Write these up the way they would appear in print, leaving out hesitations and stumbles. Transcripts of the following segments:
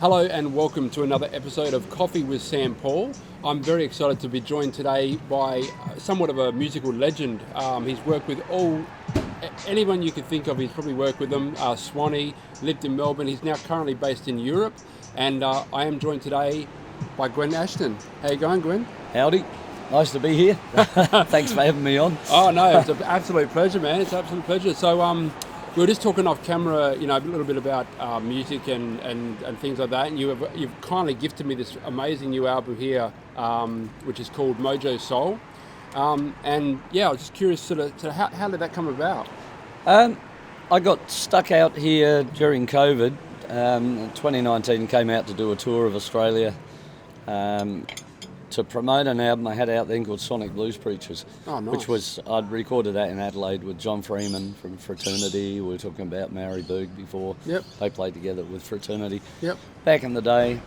Hello and welcome to another episode of Coffee with SamPaul. I'm very excited to be joined today by somewhat of a musical legend. He's worked with anyone you can think of. He's probably worked with them. Swanee, lived in Melbourne. He's now currently based in Europe. And I am joined today by Gwyn Ashton. How you going, Gwyn? Howdy. Nice to be here. Thanks for having me on. Oh, no, it's an absolute pleasure, man. It's an absolute pleasure. So, we were just talking off camera, a little bit about music and things like that. And you've kindly gifted me this amazing new album here, which is called Mojo Soul. I was just curious sort of how did that come about? I got stuck out here during COVID. 2019 came out to do a tour of Australia to promote an album I had out then called Sonic Blues Preachers. Oh, nice. Which was, I'd recorded that in Adelaide with John Freeman from Fraternity. We were talking about Maori Berg before. Yep. They played together with Fraternity. Yep. Back in the day.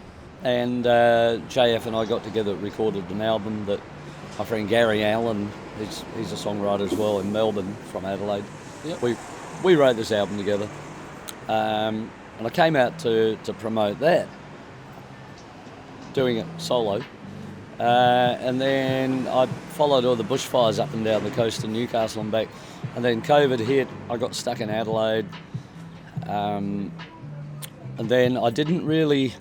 And JF and I got together, recorded an album that my friend Gary Allen, he's a songwriter as well in Melbourne from Adelaide. Yep. We wrote this album together. And I came out to promote that, doing it solo. And then I followed all the bushfires up and down the coast of Newcastle and back. And then COVID hit, I got stuck in Adelaide. And then I didn't really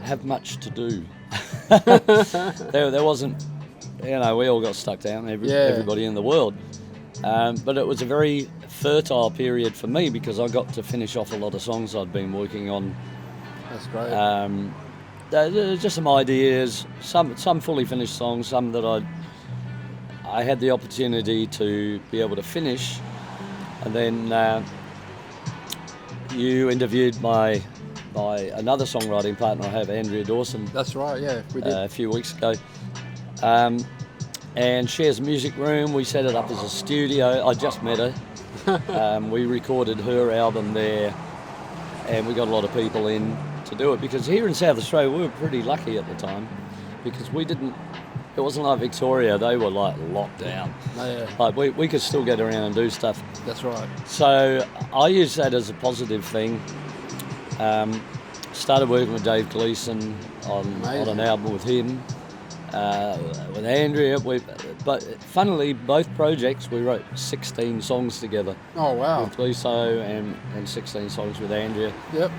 have much to do. there wasn't, we all got stuck down, everybody in the world. But it was a very fertile period for me because I got to finish off a lot of songs I'd been working on. That's great. Just some ideas, some fully finished songs, some that I had the opportunity to be able to finish. And then you interviewed my another songwriting partner I have, Andrea Dawson. That's right, yeah, we did. A few weeks ago. And shares a music room. We set it up as a studio. I just met her. We recorded her album there, and we got a lot of people in to do it, because here in South Australia we were pretty lucky at the time, because it wasn't like Victoria, they were like locked down. Oh, yeah. Like we could still get around and do stuff. That's right. So I used that as a positive thing. Started working with Dave Gleeson on an album with him, with Andrea. But funnily, both projects we wrote 16 songs together. Oh, wow. With Gleeson and 16 songs with Andrea. Yep.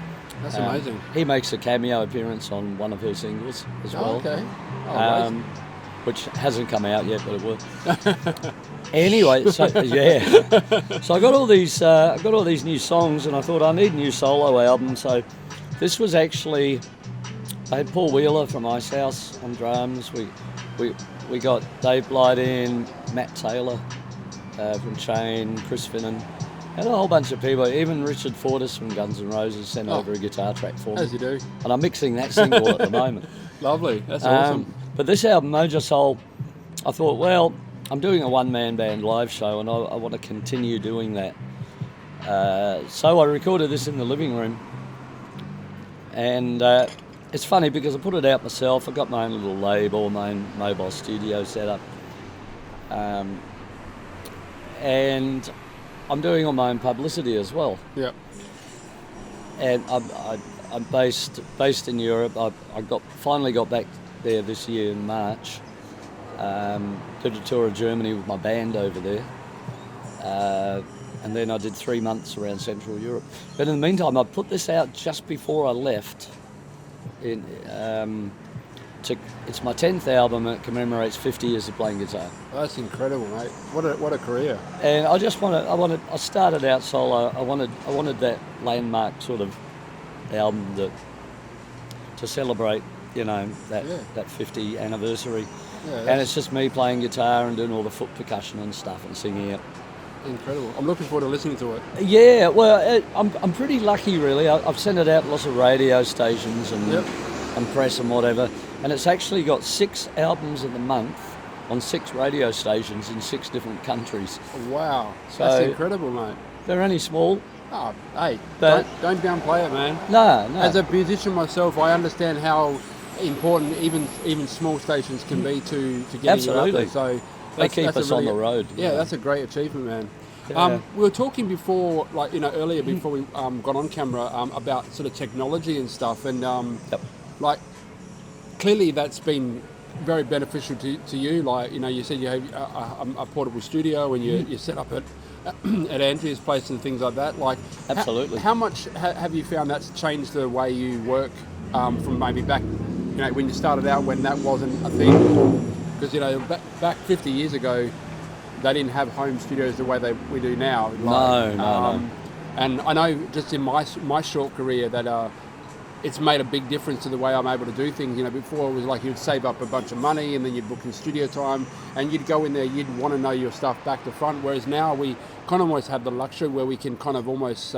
That's amazing. He makes a cameo appearance on one of her singles as well. Oh, okay. Oh, which hasn't come out yet, but it will. Anyway, so yeah. So I got all these new songs, and I thought I need a new solo album. So this was actually, I had Paul Wheeler from Icehouse on drums. We got Dave Blight in, Matt Taylor from Chain, Chris Finnan. And a whole bunch of people, even Richard Fortis from Guns N' Roses sent over a guitar track for me. As you do. And I'm mixing that single at the moment. Lovely, that's awesome. But this album, Mojo Soul, I thought, well, I'm doing a one-man band live show and I want to continue doing that. So I recorded this in the living room. And it's funny because I put it out myself. I got my own little label, my own mobile studio set up. And I'm doing all my own publicity as well. Yeah. And I'm based in Europe. I finally got back there this year in March. Did a tour of Germany with my band over there. And then I did 3 months around Central Europe. But in the meantime, I put this out just before I left. It's my 10th album, and it commemorates 50 years of playing guitar. That's incredible, mate. What a career. And I started out solo. I wanted that landmark sort of album to celebrate, that 50 anniversary. Yeah, and it's just me playing guitar and doing all the foot percussion and stuff and singing it. Incredible. I'm looking forward to listening to it. Yeah, well, I'm pretty lucky, really. I've sent it out to lots of radio stations and press and whatever. And it's actually got 6 albums of the month on 6 radio stations in 6 different countries. Wow, so that's incredible, mate. They're only small. Oh, hey, don't downplay it, man. No. As a musician myself, I understand how important even small stations can be to getting you out there. So they keep us on the road. Yeah, that's a great achievement, man. We were talking before, earlier before we got on camera, about sort of technology and stuff, and like clearly that's been very beneficial to you. Like, you said you have a portable studio, and you set up at Andrea's place and things like that. Like, absolutely. How much have you found that's changed the way you work from maybe back, when you started out when that wasn't a thing? Because back 50 years ago, they didn't have home studios the way we do now. No. And I know just in my short career that it's made a big difference to the way I'm able to do things. Before it was like you'd save up a bunch of money and then you'd book your studio time and you'd go in there, you'd want to know your stuff back to front. Whereas now we kind of almost have the luxury where we can kind of almost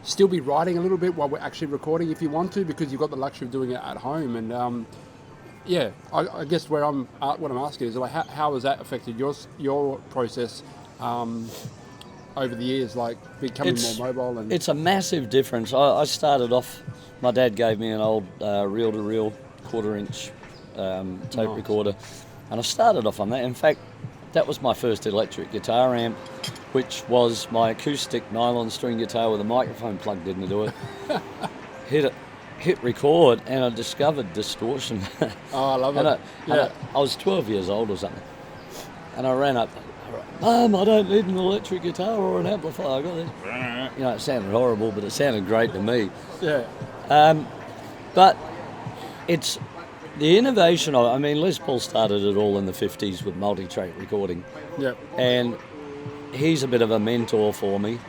still be writing a little bit while we're actually recording if you want to, because you've got the luxury of doing it at home. And I guess what I'm asking is, like, how has that affected your process over the years, like becoming more mobile? And it's a massive difference. I started off, my dad gave me an old reel-to-reel quarter-inch tape recorder, and I started off on that. In fact, that was my first electric guitar amp, which was my acoustic nylon string guitar with a microphone plugged into it. Hit record, and I discovered distortion. Oh, I love it. I was 12 years old or something, and I ran up, Mum, I don't need an electric guitar or an amplifier. I got this. It sounded horrible, but it sounded great to me. Yeah. But it's the innovation of, Les Paul started it all in the 50s with multi-track recording. Yeah. And he's a bit of a mentor for me.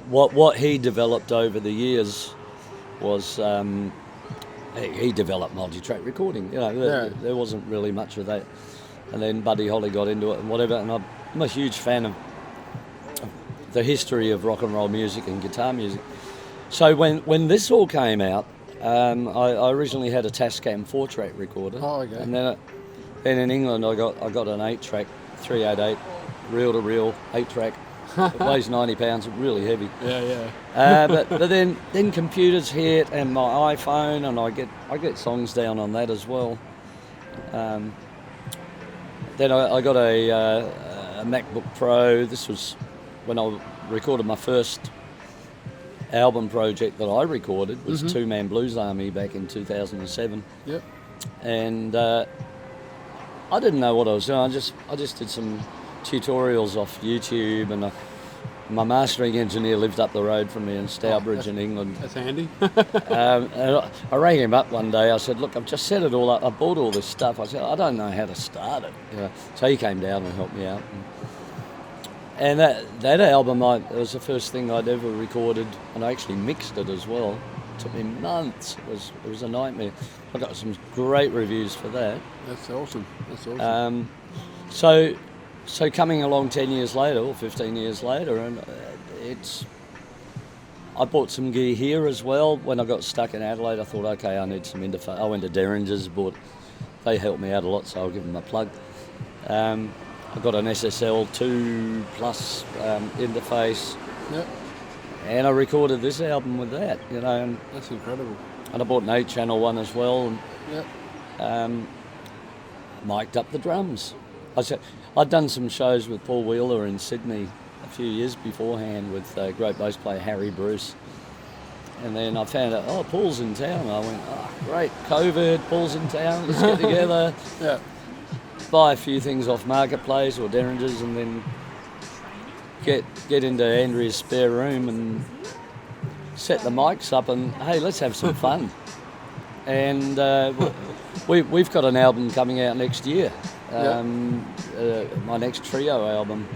What he developed over the years was he developed multi-track recording. There wasn't really much of that. And then Buddy Holly got into it and whatever. And I'm a huge fan of the history of rock and roll music and guitar music. So when this all came out, I originally had a Tascam 4-track recorder. Oh, okay. And then in England I got an 8-track 388 reel-to-reel 8-track. It weighs 90 pounds, really heavy. Yeah. But then computers hit and my iPhone, and I get songs down on that as well. Then I got a MacBook Pro. This was when I recorded my first album project that I recorded, was Two Man Blues Army back in 2007. Yep. And I didn't know what I was doing. I just did some tutorials off YouTube, and my mastering engineer lived up the road from me in Stourbridge in England. That's handy. And I rang him up one day. I said, look, I've just set it all up. I bought all this stuff. I said, I don't know how to start it. So he came down and helped me out. And that album, it was the first thing I'd ever recorded, and I actually mixed it as well. It took me months. It was a nightmare. I got some great reviews for that. That's awesome. So coming along 10 years later, or 15 years later, and I bought some gear here as well. When I got stuck in Adelaide, I thought, okay, I need some interface. I went to Derringer's, they helped me out a lot, so I'll give them a plug. I got an SSL 2 plus interface. Yep. And I recorded this album with that, And that's incredible. And I bought an 8-channel one as well. And, mic'd up the drums. I'd done some shows with Paul Wheeler in Sydney a few years beforehand with great bass player Harry Bruce. And then I found out, Paul's in town. I went, great, COVID, Paul's in town, let's get together. Buy a few things off Marketplace or Derringer's, and then get into Andrea's spare room and set the mics up and, hey, let's have some fun. And we've got an album coming out next year. My next trio album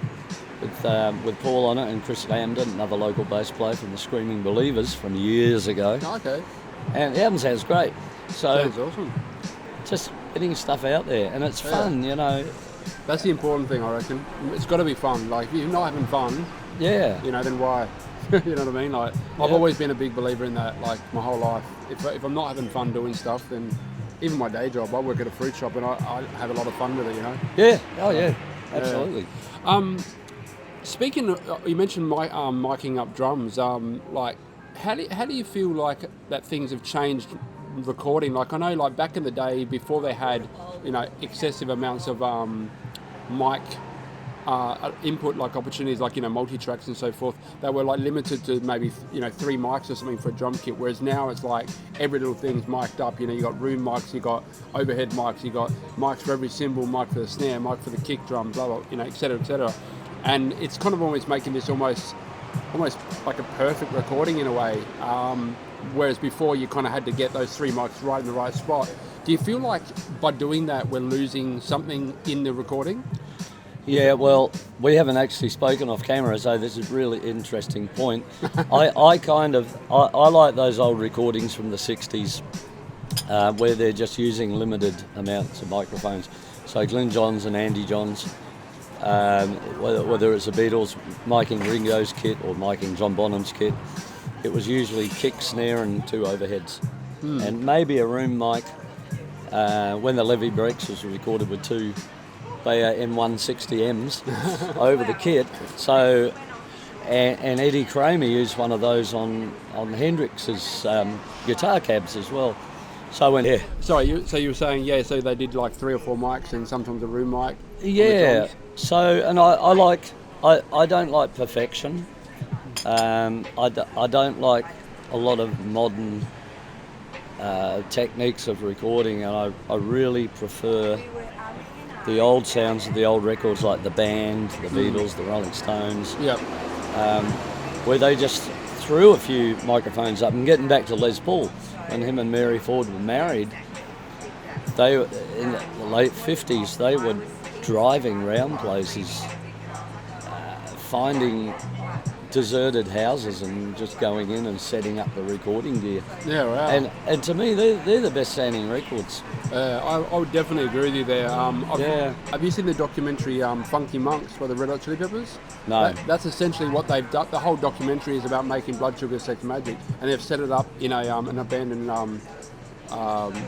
with Paul on it and Chris Lambden, another local bass player from the Screaming Believers from years ago. Okay. And the album sounds great. So sounds awesome. Just getting stuff out there, and it's fun, That's the important thing, I reckon. It's got to be fun. Like, if you're not having fun, then why? You know what I mean? Like, I've always been a big believer in that, like, my whole life. If I'm not having fun doing stuff, then even my day job, I work at a fruit shop and I have a lot of fun with it, Yeah, absolutely. Speaking of, you mentioned miking up drums, like, how do you feel like that things have changed recording? Like, I know, like, back in the day, before they had, excessive amounts of mic input, like opportunities, like, you know, multi-tracks and so forth, they were like limited to maybe, you know, 3 mics or something for a drum kit, whereas now it's like every little thing's mic'd up. You know, you got room mics, you got overhead mics, you got mics for every cymbal, mic for the snare, mic for the kick drum, blah blah, you know, etc., etc. And it's kind of almost making this almost like a perfect recording in a way, whereas before you kind of had to get those 3 mics right in the right spot. Do you feel like by doing that we're losing something in the recording? Yeah, well, we haven't actually spoken off camera, so this is a really interesting point. I like those old recordings from the 60s where they're just using limited amounts of microphones. So Glyn Johns and Andy Johns, whether it's the Beatles miking Ringo's kit or miking John Bonham's kit, it was usually kick, snare and 2 overheads. And maybe a room mic. When the Levy Breaks was recorded with 2 M160Ms over the kit. So, and Eddie Kramer used one of those on Hendrix's guitar cabs as well. So when Sorry, so you were saying, so they did like 3 or 4 mics and sometimes a room mic. Yeah. So, and I don't like perfection. I don't like a lot of modern techniques of recording, and I really prefer the old sounds of the old records, like the Band, the Beatles, the Rolling Stones, where they just threw a few microphones up. And getting back to Les Paul, when him and Mary Ford were married, they were in the late 50s, they were driving around places, finding deserted houses and just going in and setting up the recording gear. Yeah, wow. And to me, they're the best sounding records. I would definitely agree with you there. Have you seen the documentary Funky Monks by the Red Hot Chili Peppers? No. That's essentially what they've done. The whole documentary is about making Blood Sugar Sex Magic, and they've set it up in an abandoned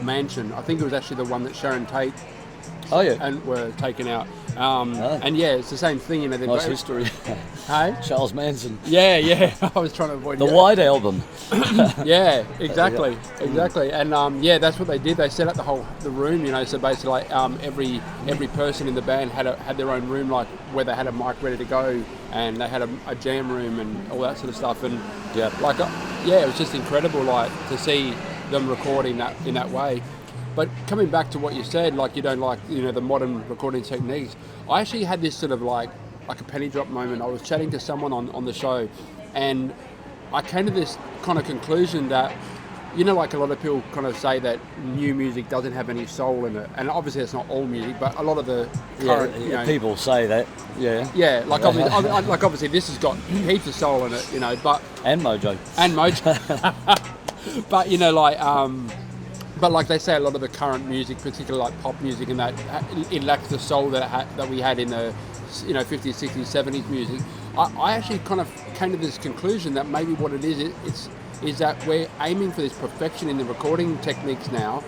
mansion. I think it was actually the one that Sharon Tate and were taken out. And yeah, it's the same thing, you know. Nice history. Hey? Charles Manson. Yeah. I was trying to avoid the White Album. Yeah, exactly. And that's what they did. They set up the room, you know. So basically, like every person in the band had their own room, like where they had a mic ready to go, and they had a jam room and all that sort of stuff. And it was just incredible, like to see them recording that in that way. But coming back to what you said, like you don't like, you know, the modern recording techniques. I actually had this sort of like a penny drop moment. I was chatting to someone on the show, and I came to this kind of conclusion that, you know, like a lot of people kind of say that new music doesn't have any soul in it, and obviously it's not all music, but a lot of the current, you know, people say that. Yeah. Like obviously this has got heaps of soul in it, you know, and mojo. But you know, like. But like they say, a lot of the current music, particularly like pop music, and that it lacks the soul that we had in the, you know, 50s, 60s, 70s music. I actually kind of came to this conclusion that maybe what it is that we're aiming for this perfection in the recording techniques now,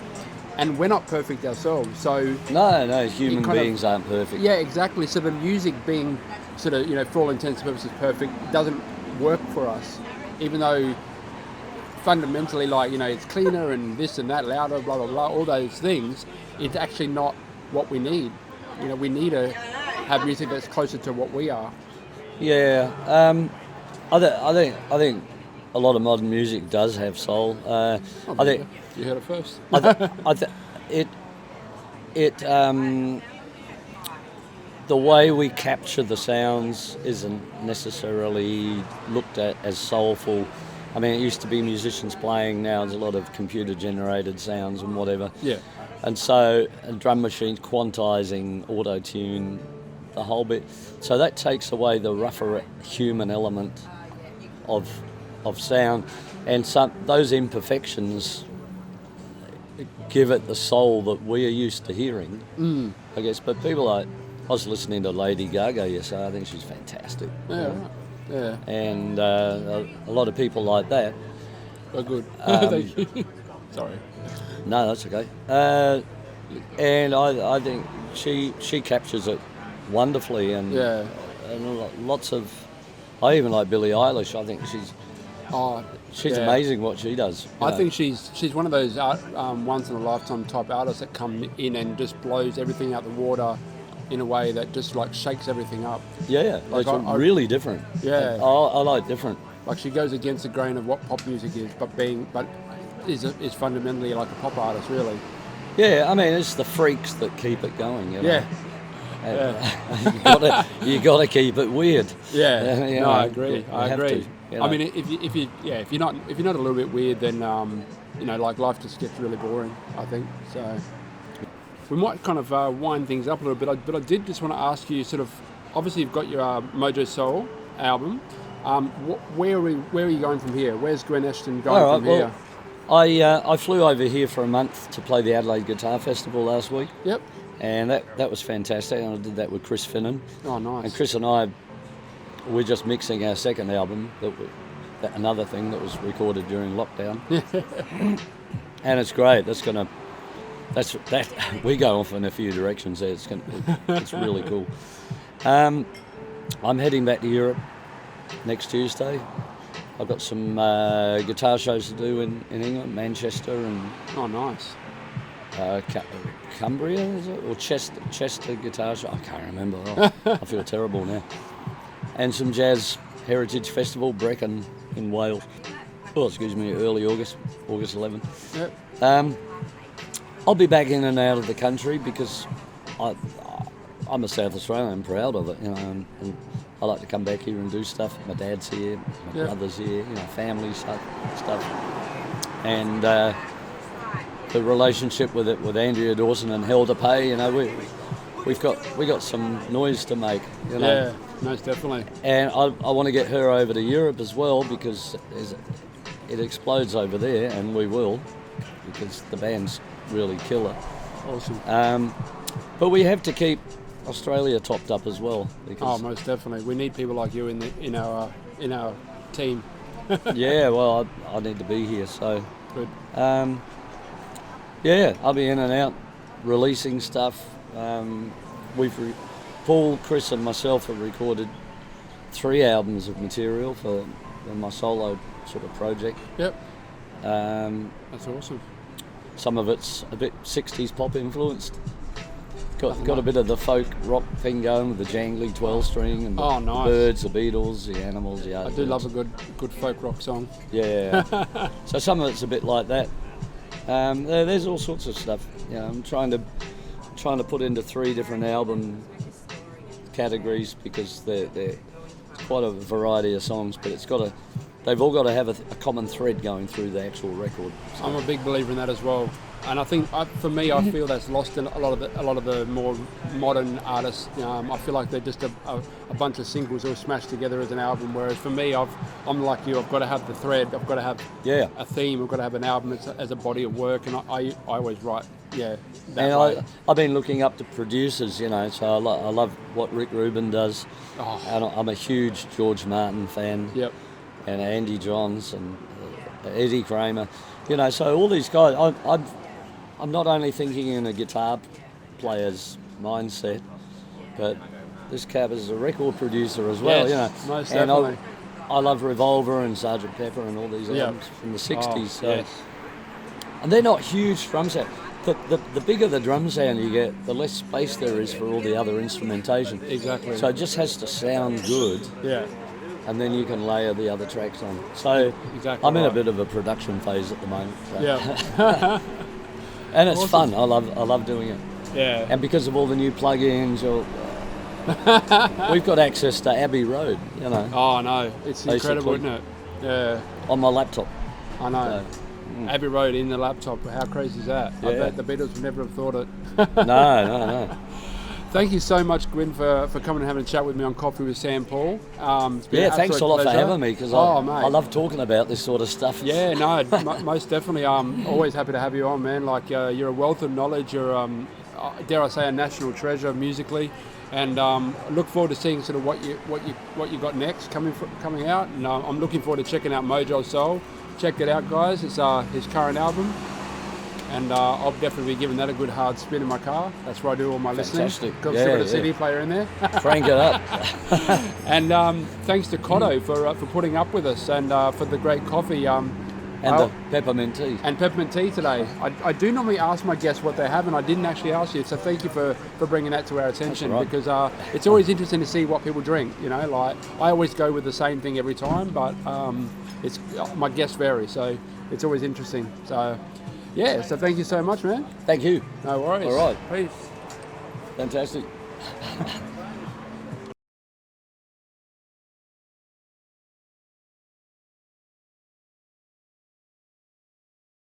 and we're not perfect ourselves. So no, human beings aren't perfect. Yeah, exactly. So the music being sort of, you know, for all intents and purposes perfect doesn't work for us, even though fundamentally, like, you know, it's cleaner and this and that, louder, blah blah blah, all those things. It's actually not what we need. You know, we need to have music that's closer to what we are. Yeah, I think a lot of modern music does have soul. I think you heard it first. The way we capture the sounds isn't necessarily looked at as soulful. I mean, it used to be musicians playing, now there's a lot of computer-generated sounds and whatever. Yeah. And so, drum machines quantizing, auto-tune, the whole bit. So that takes away the rougher human element of sound. And those imperfections give it the soul that we are used to hearing, I guess. But people like, I was listening to Lady Gaga yesterday, I think she's fantastic. Yeah, right. Yeah. And a lot of people like that. Oh, good. Thank you. Sorry. No, that's okay. And I think she captures it wonderfully, and lots of. I even like Billie Eilish. I think she's amazing what she does. I think she's one of those once in a lifetime type artists that come in and just blows everything out the water in a way that just like shakes everything up. Yeah, Like it's really different. Yeah. I like different. Like she goes against the grain of what pop music is, but is fundamentally like a pop artist, really. Yeah, I mean, it's the freaks that keep it going. You know? Yeah. You got to keep it weird. Yeah. You No, know, I agree. you I have agree. to, you know. I mean, if you're not a little bit weird, then you know, like life just gets really boring, I think. So we might kind of wind things up a little bit, but I did just want to ask you, sort of, obviously you've got your Mojo Soul album. Where are you going from here? Where's Gwyn Ashton going from here? I flew over here for a month to play the Adelaide Guitar Festival last week. Yep. And that was fantastic. And I did that with Chris Finnan. Oh, nice. And Chris and I, we're just mixing our second album. Another thing that was recorded during lockdown. And it's great. We go off in a few directions there. It's really cool. I'm heading back to Europe next Tuesday. I've got some guitar shows to do in England, Manchester and Oh, nice. Cumbria, is it? Or Chester guitar show? I can't remember. Oh, I feel terrible now. And some jazz heritage festival, Brecon in Wales. Oh, excuse me, early August 11th. Yep. I'll be back in and out of the country because I'm a South Australian. I'm proud of it, you know, and I like to come back here and do stuff. My dad's here, my brother's here, you know, family stuff. And the relationship with Andrea Dawson and Helder Pay, you know, we got some noise to make, you know. Yeah, most definitely. And I want to get her over to Europe as well because it explodes over there, and we will, because the band's really killer. Awesome. But we have to keep Australia topped up as well. Oh, most definitely. We need people like you in our team. Yeah, well, I need to be here, so. Good. Yeah, I'll be in and out releasing stuff. Paul, Chris and myself have recorded 3 albums of material for my solo sort of project. Yep. That's awesome. Some of it's a bit 60s pop influenced. Got a bit of the folk rock thing going with the jangly 12-string and the nice. Birds, the Beatles, the Animals, the I do love a good folk rock song. Yeah. So some of it's a bit like that. There's all sorts of stuff. You know, I'm trying to put into 3 different album categories because they're quite a variety of songs, but they've all got to have a common thread going through the actual record. So. I'm a big believer in that as well, and I think for me, I feel that's lost in a lot of the more modern artists. I feel like they're just a bunch of singles all smashed together as an album. Whereas for me, I'm like you. I've got to have the thread. I've got to have a theme. I've got to have an album as a body of work, and I always write. Yeah. I've been looking up to producers, you know, so I love what Rick Rubin does. Oh. And I'm a huge George Martin fan. Yep. And Andy Johns and Eddie Kramer, you know, so all these guys, I'm not only thinking in a guitar player's mindset, but this cab is a record producer as well, yes, you know. Most and definitely. I love Revolver and Sgt. Pepper and all these albums from the 60s. Oh, so. yes. And they're not huge drum sound. The bigger the drum sound you get, the less space there is for all the other instrumentation. Exactly. So it just has to sound good. Yeah. And then you can layer the other tracks on. So exactly I'm in a bit of a production phase at the moment. So. Yeah. And it's awesome. fun. I love doing it. Yeah. And because of all the new plugins, we've got access to Abbey Road, you know. Oh no, it's incredible, basically. isn't it? Yeah. On my laptop. I know. So, Abbey Road in the laptop. How crazy is that? Yeah. I bet the Beatles would never have thought it. No. Thank you so much, Gwyn, for coming and having a chat with me on Coffee with SamPaul. It's been an thanks a lot pleasure. for having me because I love talking about this sort of stuff. Yeah, no, most definitely. Always happy to have you on, man. Like you're a wealth of knowledge. You're, dare I say, a national treasure musically, and look forward to seeing sort of what you got next coming out. And I'm looking forward to checking out Mojo Soul. Check it out, guys. It's his current album. And I'll definitely be giving that a good hard spin in my car. That's where I do all my listening. Fantastic. Got a CD player in there. Crank it up. And thanks to Cotto for putting up with us and for the great coffee. And the peppermint tea. And peppermint tea today. I do normally ask my guests what they have, and I didn't actually ask you, so thank you for bringing that to our attention. That's all right. Because it's always interesting to see what people drink, you know, like I always go with the same thing every time, but it's my guests vary, so it's always interesting. So yeah, so thank you so much, man. Thank you. No worries. All right. Peace. Fantastic.